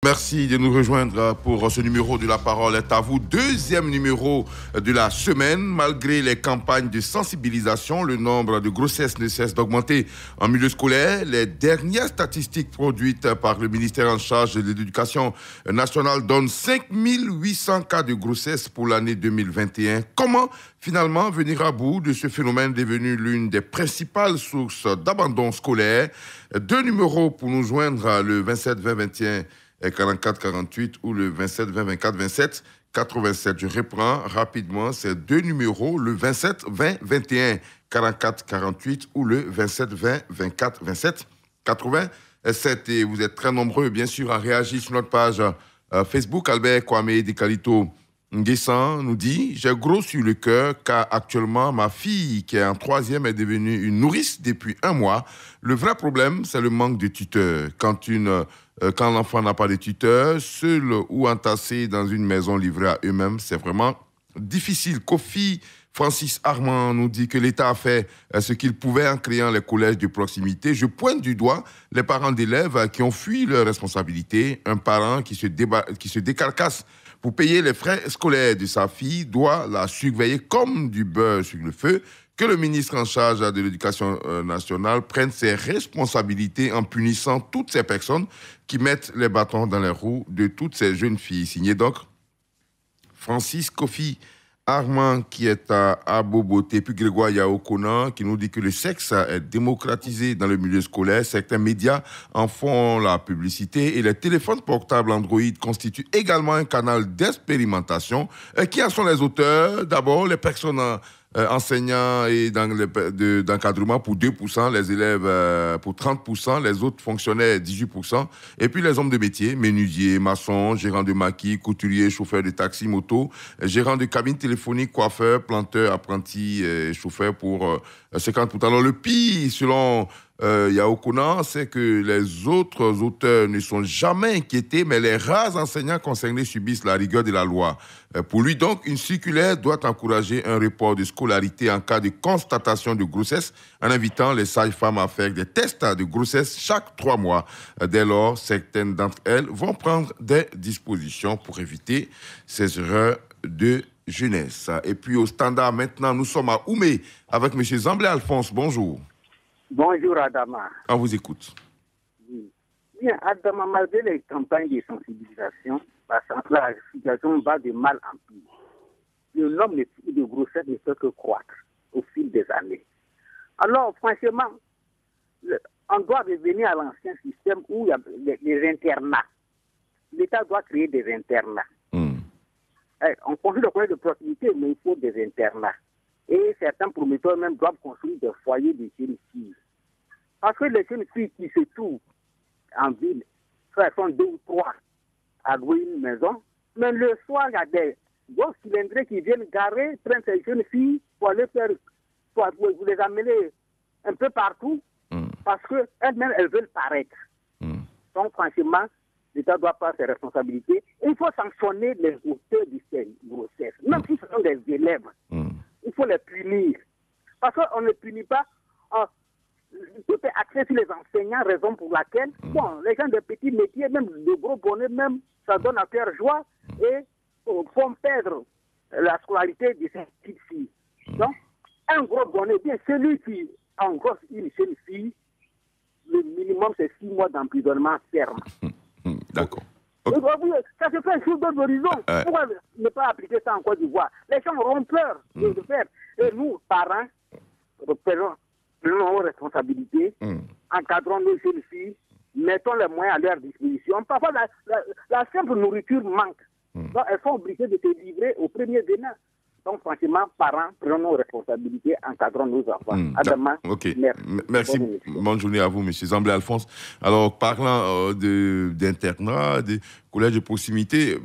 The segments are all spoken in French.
Merci de nous rejoindre pour ce numéro de La Parole est à vous. Deuxième numéro de la semaine. Malgré les campagnes de sensibilisation, le nombre de grossesses ne cesse d'augmenter en milieu scolaire. Les dernières statistiques produites par le ministère en charge de l'Éducation nationale donnent 5800 cas de grossesse pour l'année 2021. Comment finalement venir à bout de ce phénomène devenu l'une des principales sources d'abandon scolaire? Deux numéros pour nous joindre, le 27 20 21 44 48 ou le 27 20 24 27 87. Je reprends rapidement ces deux numéros, le 27 20 21 44 48 ou le 27 20 24 27 87. Et vous êtes très nombreux, bien sûr, à réagir sur notre page Facebook. Albert Kwame Dekalito Nguessan nous dit « J'ai gros sur le cœur car actuellement ma fille qui est en 3e est devenue une nourrice depuis 1 mois. Le vrai problème, c'est le manque de tuteurs. Quand l'enfant n'a pas de tuteur, seul ou entassé dans une maison livrée à eux-mêmes, c'est vraiment difficile. » Kofi Francis Armand nous dit que l'État a fait ce qu'il pouvait en créant les collèges de proximité. Je pointe du doigt les parents d'élèves qui ont fui leurs responsabilités. Un parent qui se décarcasse pour payer les frais scolaires de sa fille doit la surveiller comme du beurre sur le feu. Que le ministre en charge de l'Éducation nationale prenne ses responsabilités en punissant toutes ces personnes qui mettent les bâtons dans les roues de toutes ces jeunes filles. Signé donc Francis Kofi Armand qui est à Aboboté, puis Grégoire Yaokona qui nous dit que le sexe est démocratisé dans le milieu scolaire. Certains médias en font la publicité et les téléphones portables Android constituent également un canal d'expérimentation. Qui en sont les auteurs? D'abord, les personnes enseignants et d'encadrement pour 2%, les élèves pour 30%, les autres fonctionnaires 18%, et puis les hommes de métier, menuisiers, maçons, gérants de maquis, couturiers, chauffeurs de taxi, moto, gérants de cabines téléphoniques, coiffeurs, planteurs, apprentis, chauffeurs pour 50%. Alors le pire, selon Yaokona, c'est que les autres auteurs ne sont jamais inquiétés, mais les rares enseignants concernés subissent la rigueur de la loi. Pour lui, donc, une circulaire doit encourager un report de scolarité en cas de constatation de grossesse, en invitant les sages-femmes à faire des tests de grossesse chaque 3 mois. Dès lors, certaines d'entre elles vont prendre des dispositions pour éviter ces erreurs de jeunesse. Et puis au standard, maintenant, nous sommes à Oumé avec M. Zamblé Alphonse. Bonjour. Bonjour Adama. On vous écoute. Bien, Adama, malgré les campagnes de sensibilisation, la situation va de mal en pire. Le nombre de grossesses ne peut que croître au fil des années. Alors, franchement, on doit revenir à l'ancien système où il y a les internats. L'État doit créer des internats. On construit le projet de proximité, mais il faut des internats. Et certains promoteurs même doivent construire des foyers de jeunes filles. Parce que les jeunes filles qui se trouvent en ville, elles sont 2 ou 3 à louer une maison, mais le soir, il y a des gros cylindrés qui viennent garer, prennent ces jeunes filles pour aller faire, pour vous les amener un peu partout, parce qu'elles-mêmes, elles veulent paraître. Donc, franchement, l'État doit prendre ses responsabilités. Et il faut sanctionner les auteurs de ces grossesses, même si ce sont des élèves. Il faut les punir. Parce qu'on ne punit pas. Tout est axé sur les enseignants, raison pour laquelle, les gens de petits métiers, même de gros bonnets, même, ça donne à faire joie et font perdre la scolarité de ces petites filles. Donc, un gros bonnet, bien, celui qui engrosse une jeune fille, le minimum, c'est 6 mois d'emprisonnement ferme. D'accord. Okay. Ça se fait sur d'autres horizons. Pourquoi ne pas appliquer ça en Côte d'Ivoire? Les gens auront peur de le faire. Et nous, parents, prenons nos responsabilités, encadrons nos jeunes filles, mettons les moyens à leur disposition. Parfois, la simple nourriture manque. Donc, elles sont obligées de se livrer au premier venant. Donc, franchement, parents, prenons nos responsabilités, encadrons nos enfants. À demain. Ok. Merci. Bonne journée à vous, M. Zamblé Alphonse. Alors, parlant d'internat, de collèges de proximité,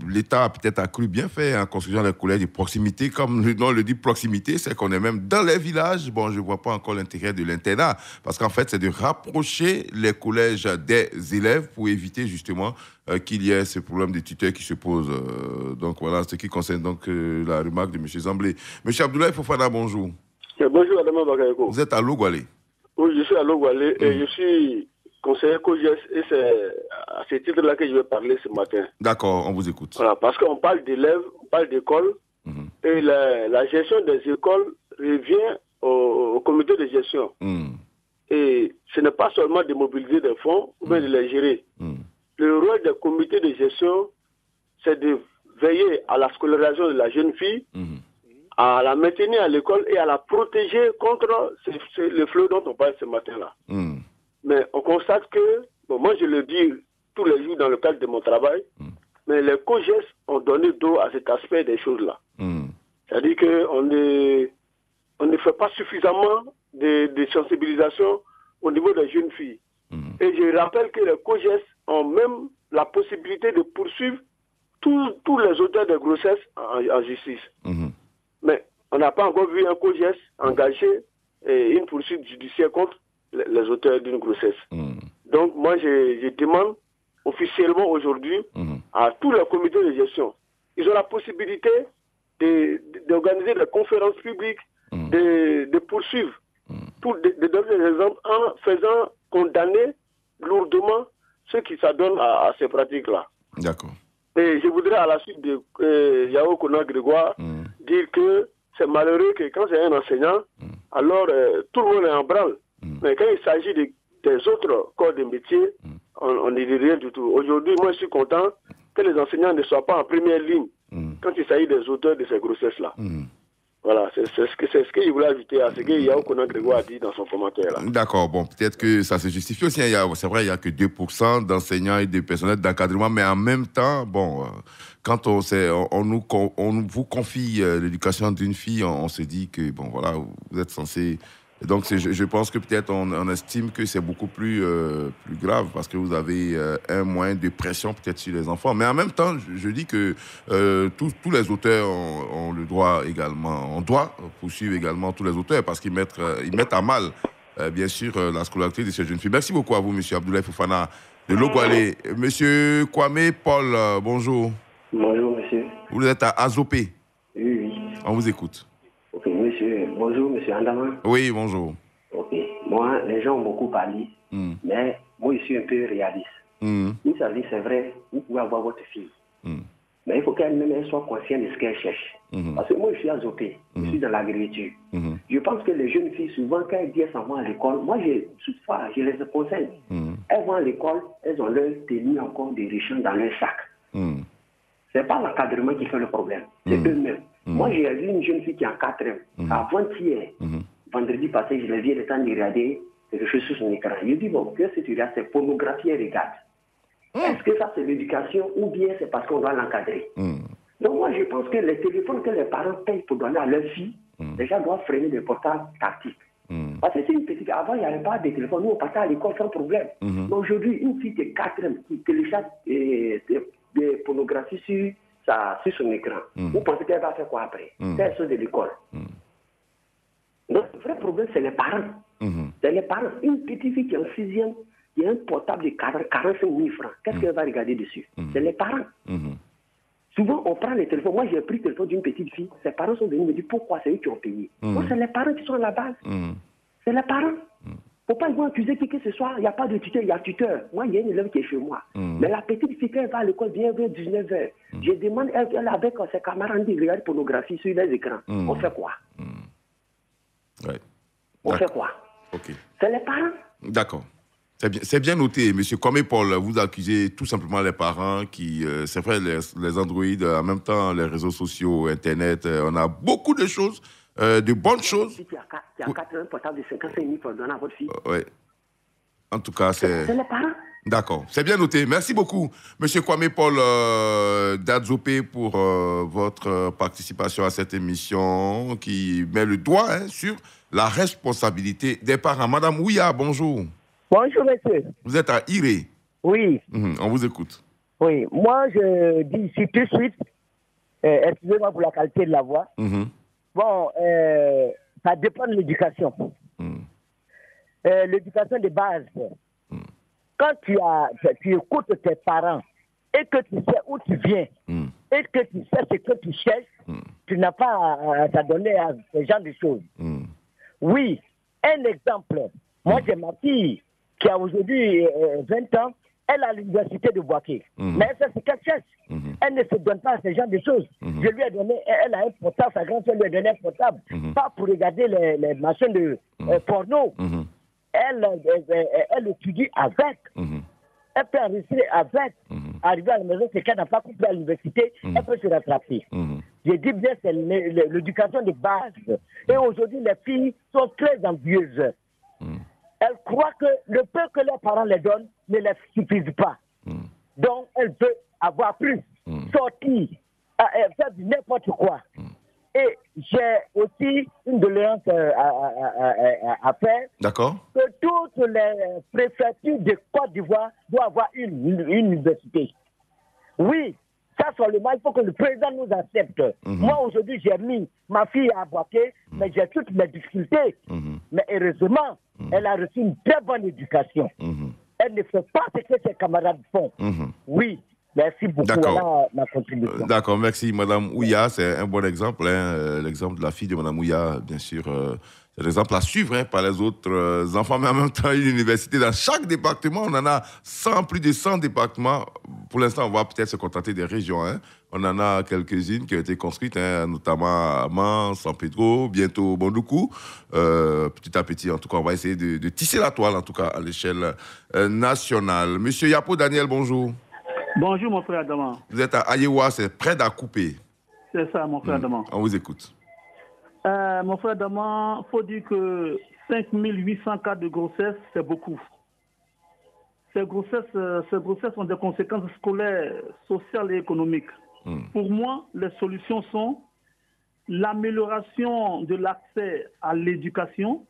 l'État a peut-être accru bien fait en construisant des collèges de proximité. Comme le nom le dit, proximité, c'est qu'on est même dans les villages. Bon, je ne vois pas encore l'intérêt de l'internat, parce qu'en fait, c'est de rapprocher les collèges des élèves pour éviter justement qu'il y ait ce problème de tuteurs qui se pose. Donc voilà, ce qui concerne donc la remarque de M. Zamblé. M. Abdoulaye Fofana, bonjour. Bonjour, Adama Bakayoko. Vous êtes à Logwalé. Oui, je suis à Logwalé et je suis conseiller COGES et c'est à ce titre-là que je vais parler ce matin. D'accord, on vous écoute. Voilà, parce qu'on parle d'élèves, on parle d'écoles, et la gestion des écoles revient au comité de gestion. Et ce n'est pas seulement de mobiliser des fonds, ou bien de les gérer. Le rôle des comités de gestion, c'est de veiller à la scolarisation de la jeune fille, à la maintenir à l'école et à la protéger contre le flot dont on parle ce matin-là. Mais on constate que, bon, moi je le dis tous les jours dans le cadre de mon travail, mais les COGES ont donné dos à cet aspect des choses-là. C'est-à-dire qu'on ne fait pas suffisamment de sensibilisation au niveau des jeunes filles. Et je rappelle que les COGES ont même la possibilité de poursuivre tous les auteurs de grossesse en justice. Mais on n'a pas encore vu un COGES engager une poursuite judiciaire contre les auteurs d'une grossesse. Donc moi je demande officiellement aujourd'hui à tous les comités de gestion, ils ont la possibilité d'organiser des conférences publiques, de poursuivre, de donner des exemples en faisant condamner lourdement ceux qui s'adonnent à ces pratiques-là. D'accord. Et je voudrais à la suite de Yao Kona Grégoire dire que c'est malheureux que quand c'est un enseignant, alors tout le monde est en branle. Mais quand il s'agit des autres corps de métier, on ne dit rien du tout. Aujourd'hui, moi je suis content que les enseignants ne soient pas en première ligne quand il s'agit des auteurs de ces grossesses-là. Voilà, c'est ce que je voulais ajouter à ce que Yao Kona Grégoire a dit dans son commentaire. D'accord, bon, peut-être que ça se justifie aussi. C'est vrai, il n'y a que 2% d'enseignants et de personnels d'encadrement, mais en même temps, bon, quand on vous confie l'éducation d'une fille, on se dit que, bon, voilà, vous êtes censé... Donc, je pense que peut-être on estime que c'est beaucoup plus grave parce que vous avez un moyen de pression peut-être sur les enfants. Mais en même temps, je dis que tous les auteurs ont le droit également, on doit poursuivre également tous les auteurs parce qu'ils mettent à mal, bien sûr, la scolarité de ces jeunes filles. Merci beaucoup à vous, M. Abdoulaye Fofana de Logoualé. M. Kwame Paul, bonjour. Bonjour, monsieur. Vous êtes à Azopé. Oui. On vous écoute. Ok, monsieur. Bonjour, monsieur Andama. Oui, bonjour. Ok. Moi, les gens ont beaucoup parlé, mais moi, je suis un peu réaliste. Vous savez, c'est vrai, vous pouvez avoir votre fille. Mais il faut qu'elle-même soit consciente de ce qu'elle cherche. Parce que moi, je suis azopé. Je suis dans l'agriculture. Je pense que les jeunes filles, souvent, quand elles disent elles s'en vont à l'école, moi, toutefois, je les conseille. Elles vont à l'école, elles ont leur tenue encore de richesse dans leur sac. C'est pas l'encadrement qui fait le problème, c'est eux-mêmes. Moi, j'ai vu une jeune fille qui est en 4e. Avant-hier, vendredi passé, je l'ai vu le temps de regarder quelque chose sur son écran. Je dis, bon, que si tu regardes, c'est pornographie et regarde. Est-ce que ça, c'est l'éducation ou bien c'est parce qu'on doit l'encadrer? Donc, moi, je pense que les téléphones que les parents payent pour donner à leur fille, déjà doivent freiner les portables tactiques. Parce que c'est une petite... Avant, il n'y avait pas de téléphone. Nous, on partait à l'école sans problème. Mais aujourd'hui, une fille de 4e qui télécharge des pornographies sur son écran, vous pensez qu'elle va faire quoi après? Elle sort de l'école. Donc, le vrai problème, c'est les parents. C'est les parents. Une petite fille qui est en 6e, qui a un portable de 45 000 francs. Qu'est-ce qu'elle va regarder dessus? C'est les parents. Souvent, on prend les téléphones. Moi, j'ai pris le téléphone d'une petite fille. Ses parents sont venus me dire pourquoi c'est eux qui ont payé. Donc, c'est les parents qui sont à la base. C'est les parents. Faut pas vont accuser qui que ce soit. Il n'y a pas de tuteur, il y a tuteur. Moi, il y a une élève qui est chez moi. Mais la petite fille, quand elle va à l'école, vient vers 19h. Je demande, elle avec ses camarades, elle regarde pornographie sur les écrans. On fait quoi? On fait quoi? C'est les parents. D'accord. C'est bien noté, monsieur Kwame Paul. Vous accusez tout simplement les parents qui, c'est vrai, les androïdes, en même temps, les réseaux sociaux, Internet, on a beaucoup de choses. De bonnes choses. Tu as 80 portables de 55 000 pour donner à votre fille. Oui. En tout cas, c'est les parents. D'accord. C'est bien noté. Merci beaucoup, monsieur Kwame Paul d'Adzopé, pour votre participation à cette émission qui met le doigt sur la responsabilité des parents. Madame Ouya, bonjour. Bonjour, monsieur. Vous êtes à Iré. Oui. On vous écoute. Oui. Moi, je dis ici tout de suite, excusez-moi pour la qualité de la voix. Bon, ça dépend de l'éducation. L'éducation de base. Quand tu écoutes tes parents et que tu sais où tu viens et que tu sais ce que tu cherches, tu n'as pas à t'adonner à ce genre de choses. Oui, un exemple. Moi, j'ai ma fille qui a aujourd'hui 20 ans, elle a l'université de Boaké. Mais elle fait ce qu'elle cherche. Elle ne se donne pas à ce genre de choses. Je lui ai donné, elle a un portable, sa grand-sœur lui a donné un portable, pas pour regarder les machines de porno. Elle étudie avec. Elle peut enregistrer avec. Arriver à la maison, c'est qu'elle n'a pas compris à l'université, elle peut se rattraper. Je dis bien, c'est l'éducation de base. Et aujourd'hui, les filles sont très envieuses. Elles croient que le peu que leurs parents les donnent ne les suffit pas. Donc, elles peuvent avoir plus, sortir, faire n'importe quoi. Et j'ai aussi une doléance à faire. D'accord. Que toutes les préfectures de Côte d'Ivoire doivent avoir une université. Oui, ça seulement, il faut que le président nous accepte. Moi, aujourd'hui, j'ai mis ma fille à Boaké, mais j'ai toutes mes difficultés. Mais heureusement, elle a reçu une très bonne éducation. Elle ne fait pas ce que ses camarades font. Oui. Merci beaucoup. Voilà ma contribution. D'accord, merci Madame Ouya. C'est un bon exemple. L'exemple de la fille de Madame Ouya, bien sûr, c'est l'exemple à suivre par les autres enfants. Mais en même temps, une université dans chaque département. On en a plus de 100 départements. Pour l'instant, on va peut-être se contenter des régions. On en a quelques-unes qui ont été construites, notamment à Mans, San Pedro, bientôt Bondoukou. Petit à petit, en tout cas, on va essayer de tisser la toile, en tout cas, à l'échelle nationale. Monsieur Yapo Daniel, bonjour. Bonjour, mon frère Adama. Vous êtes à Ayewa, c'est près d'Akoupé. C'est ça, mon frère Adama. On vous écoute. Mon frère Adama, il faut dire que 5800 cas de grossesse, c'est beaucoup. Ces grossesses ont des conséquences scolaires, sociales et économiques. Pour moi, les solutions sont l'amélioration de l'accès à l'éducation,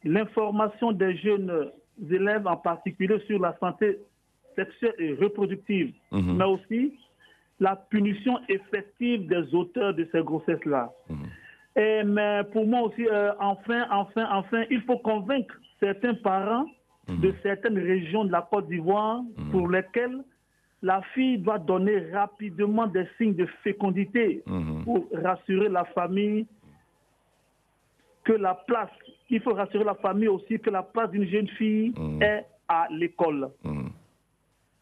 l'information des jeunes élèves, en particulier sur la santé sexuelle et reproductive, mais aussi la punition effective des auteurs de ces grossesses-là. Mais pour moi aussi, enfin, il faut convaincre certains parents de certaines régions de la Côte d'Ivoire pour lesquelles la fille doit donner rapidement des signes de fécondité pour rassurer la famille il faut rassurer la famille aussi que la place d'une jeune fille est à l'école.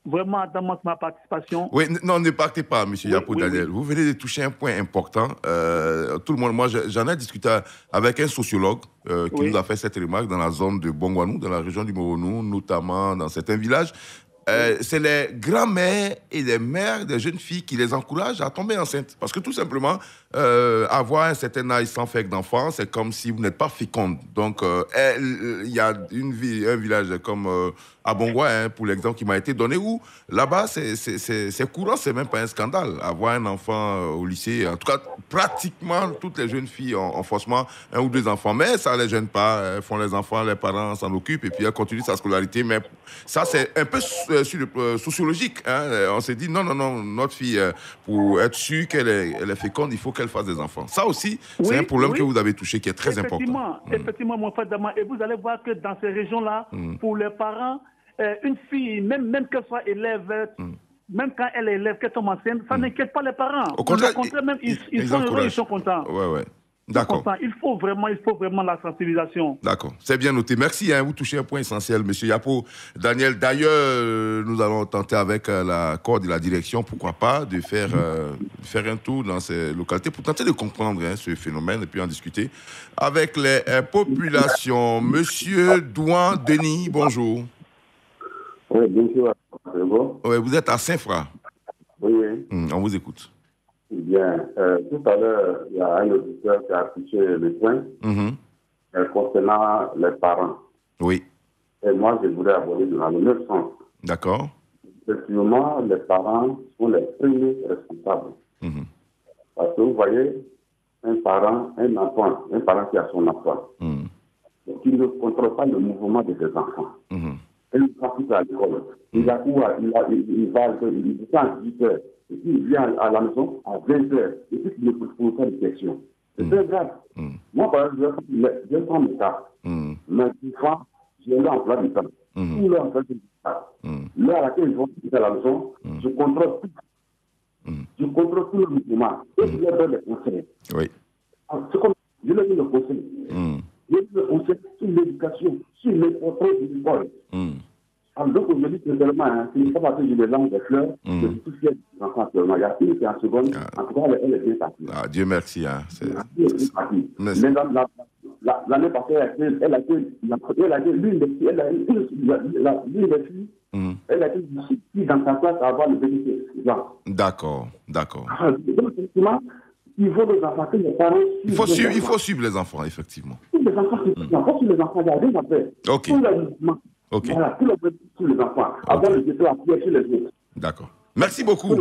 Vraiment, dans ma participation. Oui, non, ne partez pas, M. Yapo Daniel. Vous venez de toucher un point important. Tout le monde, moi, j'en ai discuté avec un sociologue qui nous a fait cette remarque dans la zone de Bongwanou, dans la région du Moronou, notamment dans certains villages. C'est les grands-mères et les mères des jeunes filles qui les encouragent à tomber enceintes. Parce que tout simplement, avoir un certain âge sans faire d'enfant, c'est comme si vous n'êtes pas féconde. Donc, il y a un village comme à Bongwa, pour l'exemple qui m'a été donné, où là-bas, c'est courant, c'est même pas un scandale. Avoir un enfant au lycée, en tout cas, pratiquement toutes les jeunes filles ont forcément un ou deux enfants. Mais ça ne les gêne pas. Elles font les enfants, les parents s'en occupent et puis elles continuent sa scolarité. Mais ça, c'est un peu sur le sociologique. On s'est dit, non, notre fille, pour être sûre qu'elle est féconde, il faut qu'elle fasse des enfants. Ça aussi, c'est un problème que vous avez touché qui est très important. Effectivement, mon frère Dama. Et vous allez voir que dans ces régions-là, pour les parents, une fille, même qu'elle soit élève, même quand elle est élève, qu'elle tombe enceinte, ça n'inquiète pas les parents. Au contraire, même, ils sont heureux, ils sont contents. Ouais. D'accord. Il faut vraiment la sensibilisation. D'accord, c'est bien noté. Merci, vous touchez un point essentiel, M. Yapo Daniel. D'ailleurs, nous allons tenter avec la corde et la direction, pourquoi pas, de faire un tour dans ces localités pour tenter de comprendre ce phénomène et puis en discuter avec les populations. Monsieur Douan Denis, bonjour. Oui, bonjour. C'est bon? Oui, vous êtes à Saint-Fra. Oui. On vous écoute. Bien. Tout à l'heure, il y a un auditeur qui a affiché le point concernant les parents. Oui. Et moi, je voudrais aborder dans le même sens. D'accord. Effectivement, les parents sont les premiers responsables. Parce que vous voyez, un parent qui a son enfant, qui ne contrôle pas le mouvement de ses enfants. Et il prend tout à l'école. Il va à 18 heures. Et puis il vient à la maison à 20 heures. Et puis il ne pose pas de questions. C'est très grave. Moi, par exemple, je prends mon cas. Mes enfants, j'ai leur emploi du temps. Tout leur emploi du temps. Là, à laquelle ils vont quitter à la maison, je contrôle tout. Je contrôle tout le mouvement. Et je leur donne des conseils. Oui. C'est comme, je leur donne des conseils. On sait sur l'éducation, sur les portraits de l'école. Donc aujourd'hui, c'est seulement, ce n'est pas parce que je les lance des fleurs, que tout ce qui est des enfants actuellement. Il y a une qui est en seconde, en tout cas, elle est bien partie. Dieu merci. L'année passée, elle a été l'une des filles, elle a été dans sa classe à avoir le bénéfice. D'accord. Donc, effectivement, il faut les enfants, que les parents il faut suivre les enfants, effectivement. Les enfants, les enfants, il y a rien à faire. Ok. Voilà, tous les enfants. Avant de jeter la pierre sur les autres. D'accord. Merci beaucoup.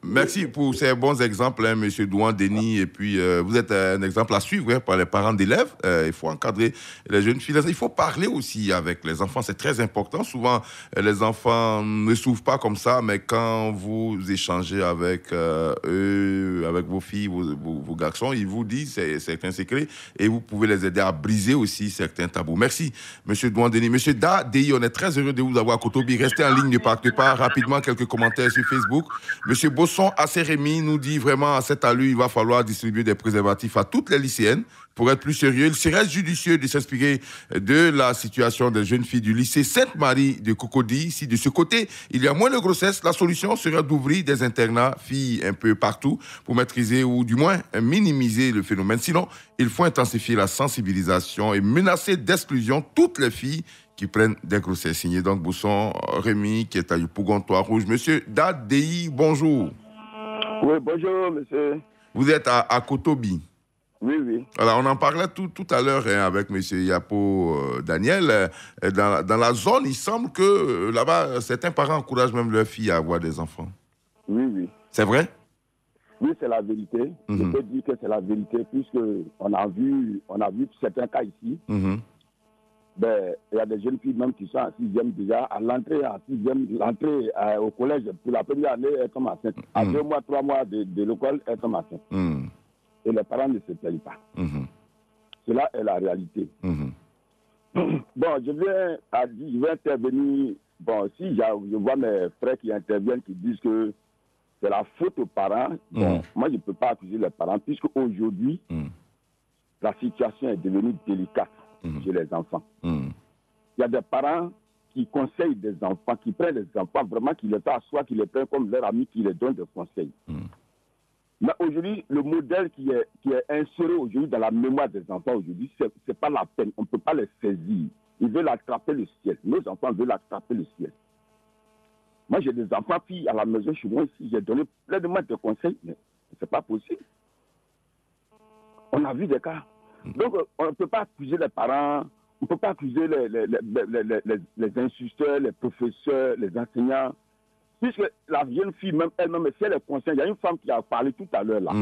Merci pour ces bons exemples, hein, M. Douan Denis. Et puis, vous êtes un exemple à suivre par les parents d'élèves. Il faut encadrer les jeunes filles. Il faut parler aussi avec les enfants. C'est très important. Souvent, les enfants ne s'ouvrent pas comme ça, mais quand vous échangez avec eux, avec vos filles, vos garçons, ils vous disent certains secrets et vous pouvez les aider à briser aussi certains tabous. Merci, M. Douan Denis. M. Da Dei, on est très heureux de vous avoir à Kotobi. Restez en ligne, ne partez pas. Rapidement, quelques commentaires sur Facebook. M. Bosson Assérémy nous dit vraiment à cette allure, il va falloir distribuer des préservatifs à toutes les lycéennes pour être plus sérieux. Il serait judicieux de s'inspirer de la situation des jeunes filles du lycée Sainte-Marie de Cocody. Si de ce côté, il y a moins de grossesse, la solution serait d'ouvrir des internats filles un peu partout pour maîtriser ou du moins minimiser le phénomène. Sinon, il faut intensifier la sensibilisation et menacer d'exclusion toutes les filles qui prennent des grossesses. Signé donc Bousson Rémi, qui est à Yopougon-Toit Rouge. Monsieur Da Dei, bonjour. Oui, bonjour, monsieur. Vous êtes à Kotobi. Oui. Alors, on en parlait tout à l'heure avec monsieur Yapo Daniel. Dans la zone, il semble que là-bas, certains parents encouragent même leurs filles à avoir des enfants. Oui. C'est vrai? Oui, c'est la vérité. Je peux dire que c'est la vérité, puisque on a vu certains cas ici. Ben, il y a des jeunes filles même qui sont en 6e déjà, à l'entrée au collège, pour la première année, elles sont enceintes. À 2 mois, 3 mois de l'école, elles sont enceintes. Et les parents ne se plaignent pas. Cela est la réalité. Bon, je vais intervenir. Bon, si je vois mes frères qui interviennent, qui disent que c'est la faute aux parents, bon, moi je ne peux pas accuser les parents, puisque aujourd'hui, la situation est devenue délicate chez les enfants. Il y a des parents qui conseillent des enfants, qui prennent des enfants vraiment, qui les assoient, qui les prennent comme leurs amis, qui les donnent des conseils. Mais aujourd'hui, le modèle qui est inséré aujourd'hui dans la mémoire des enfants aujourd'hui, c'est pas la peine. On ne peut pas les saisir. Ils veulent attraper le ciel. Nos enfants veulent attraper le ciel. Moi, j'ai des enfants filles à la maison chez moi ici. J'ai donné plein de conseils, mais c'est pas possible. On a vu des cas. Donc, on ne peut pas accuser les parents, on ne peut pas accuser les instituteurs, les professeurs, les enseignants, puisque la jeune fille, même elle-même, si elle est consciente, il y a une femme qui a parlé tout à l'heure là.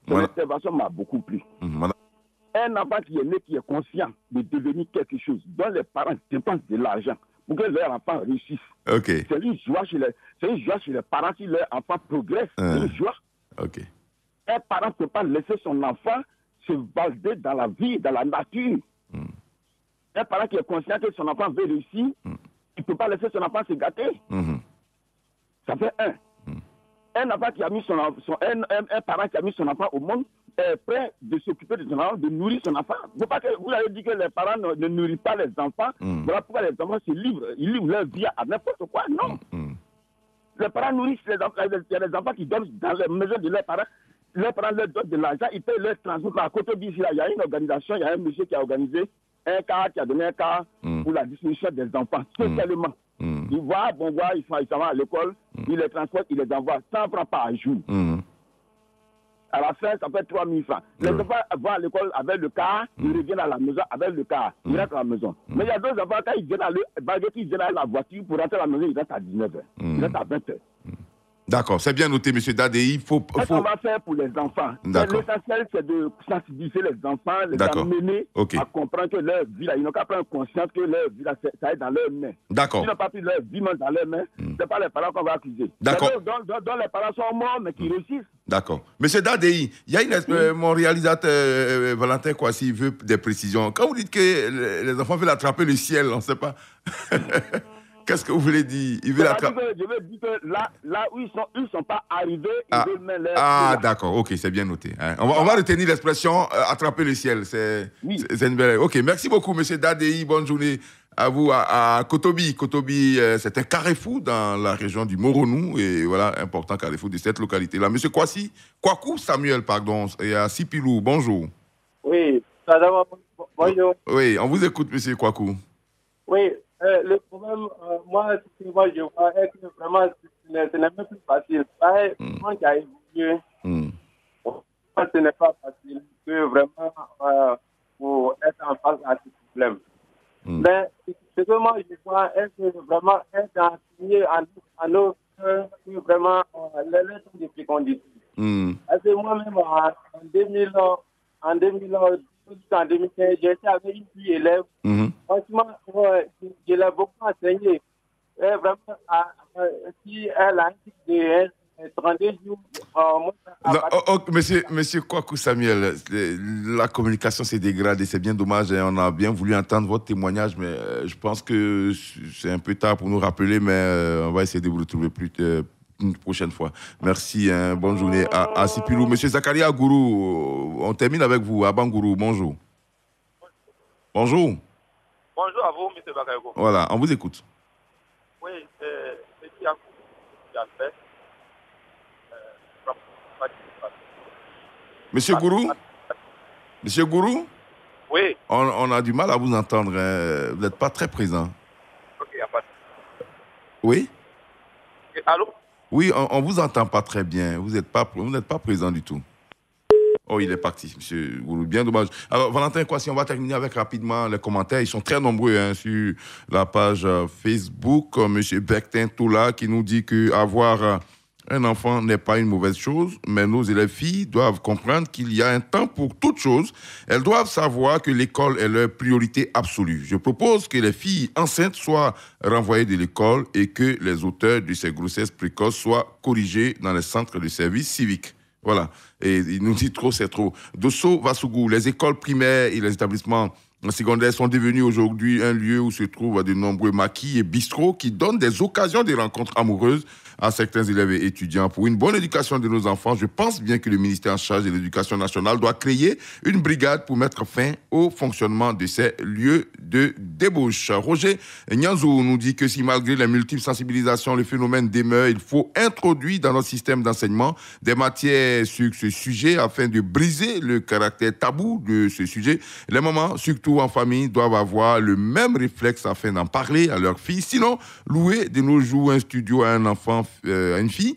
Son intervention m'a beaucoup plu. Un enfant qui est né, qui est conscient de devenir quelque chose, dont les parents dépensent de l'argent pour que leur enfant réussisse. C'est une joie chez les parents si leur enfant progresse. C'est une joie. Un parent ne peut pas laisser son enfant se balader dans la vie, dans la nature. Un parent qui est conscient que son enfant veut réussir, il ne peut pas laisser son enfant se gâter. Ça fait un. Un enfant qui a mis un parent qui a mis son enfant au monde est prêt de s'occuper de son enfant, de nourrir son enfant. Vous avez dit que les parents ne nourrissent pas les enfants. Voilà pourquoi les enfants se livrent. Ils livrent leur vie à n'importe quoi. Non. Les parents nourrissent les enfants. Il y a des enfants qui dorment dans les maisons de leurs parents. Leurs parents leur donnent de l'argent, ils payent leur transport. À côté d'ici, il y a une organisation, il y a un monsieur qui a organisé un cas, qui a donné un cas pour la distribution des enfants, spécialement. Ils voient, ils s'en vont à l'école, ils les transportent, ils les envoient 100 francs par jour. À la fin, ça fait 3 000 francs. Les enfants vont à l'école avec le car, ils reviennent à la maison avec le car, ils rentrent à la maison. Mais il y a d'autres enfants, quand ils viennent à la voiture pour rentrer à la maison, ils rentrent à 19h, ils rentrent à 20h. D'accord, c'est bien noté, M. Da-Dei. Qu'est-ce qu'on va faire pour les enfants? L'essentiel, c'est de sensibiliser les enfants, les amener à comprendre que leur vie, ils n'ont qu'à prendre conscience que leur vie, ça est dans leurs mains. D'accord. S'ils n'ont pas pris leur vie dans leurs mains, ce n'est pas les parents qu'on va accuser. D'accord. Dont les parents sont morts, mais qui réussissent. D'accord. M. Da-Dei, il y a mon réalisateur Valentin Kwasi, il veut des précisions. Quand vous dites que les enfants veulent attraper le ciel, on ne sait pas. Qu'est-ce que vous voulez dire? Je veux dire que là où ils sont pas arrivés, ils veulent mettre leur... Ah, d'accord, ok, c'est bien noté. Hein. On va retenir l'expression attraper le ciel. C'est une belle... Ok, merci beaucoup, monsieur Dadei. Bonne journée à vous, à Kotobi. Kotobi, c'est un carrefour dans la région du Moronou, et voilà, important carrefour de cette localité-là. Monsieur Kwaku Samuel, pardon, et à Sipilou, bonjour. Oui, bonjour. Oui, on vous écoute, monsieur Kwaku. Oui, le problème, moi, je vois est que vraiment, ce n'est même plus facile. Moi qui a évolué, ce n'est pas facile que vraiment pour être en face à ce problème. Mais ce que moi je vois est que vraiment être enseigné à nos que vraiment les leçons de fécondité. Parce que moi-même en 2015, j'ai été avec une fille élève. Franchement, je l'ai beaucoup enseigné. Et vraiment, si elle a un type de 32 jours. Monsieur Kwaku Samuel, la communication s'est dégradée, c'est bien dommage. On a bien voulu entendre votre témoignage, mais je pense que c'est un peu tard pour nous rappeler, mais on va essayer de vous retrouver une prochaine fois. Merci, bonne journée à Sipilou. Monsieur Zakaria Gourou, on termine avec vous. Aban Gourou, bonjour. Bonjour. Bonjour à vous, monsieur Bakayoko. Voilà, on vous écoute. Oui, c'est Yakou qui a fait. Monsieur Gourou? Monsieur Gourou? Oui. On a du mal à vous entendre. Vous n'êtes pas très présent. Ok, il n'y a pas de... Oui? Allô? Oui, on ne vous entend pas très bien. Vous n'êtes pas présent du tout. Oh, il est parti, monsieur Gourou. Bien dommage. Alors, Valentin Kwasi, on va terminer avec rapidement les commentaires. Ils sont très nombreux sur la page Facebook. Monsieur Bertin Toula qui nous dit qu'avoir un enfant n'est pas une mauvaise chose, mais nos élèves filles doivent comprendre qu'il y a un temps pour toute chose. Elles doivent savoir que l'école est leur priorité absolue. Je propose que les filles enceintes soient renvoyées de l'école et que les auteurs de ces grossesses précoces soient corrigés dans les centres de services civiques. Voilà. Et il nous dit trop, c'est trop. Dosso Vassougou, les écoles primaires et les établissements secondaires sont devenus aujourd'hui un lieu où se trouvent de nombreux maquis et bistrots qui donnent des occasions de rencontres amoureuses à certains élèves et étudiants. Pour une bonne éducation de nos enfants, je pense bien que le ministère en charge de l'éducation nationale doit créer une brigade pour mettre fin au fonctionnement de ces lieux de débauche. Roger Nyanzou nous dit que si malgré les multiples sensibilisations, le phénomène demeure, il faut introduire dans notre système d'enseignement des matières sur ce sujet afin de briser le caractère tabou de ce sujet. Les mamans, surtout en famille, doivent avoir le même réflexe afin d'en parler à leurs filles. Sinon, louer de nos jours un studio à un enfant, à une fille,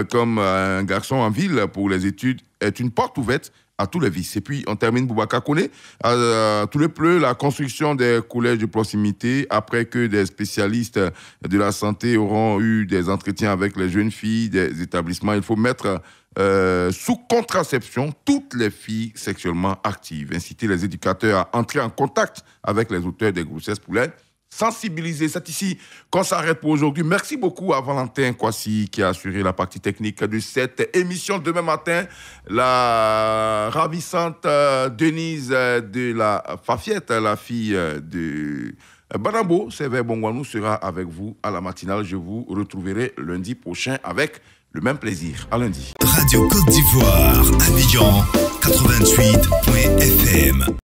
comme un garçon en ville pour les études, est une porte ouverte à tous les vices. Et puis, on termine Boubacar Koné. Tout le pleu, la construction des collèges de proximité, après que des spécialistes de la santé auront eu des entretiens avec les jeunes filles des établissements, il faut mettre sous contraception toutes les filles sexuellement actives. Inciter les éducateurs à entrer en contact avec les auteurs des grossesses pour les sensibiliser. C'est ici qu'on s'arrête pour aujourd'hui. Merci beaucoup à Valentin Kwasi qui a assuré la partie technique de cette émission. Demain matin, la ravissante Denise de la Fafiette, la fille de Banambo, Sévère Bongwanou, sera avec vous à la matinale. Je vous retrouverai lundi prochain avec le même plaisir. À lundi. Radio Côte d'Ivoire, Abidjan, 88.fm.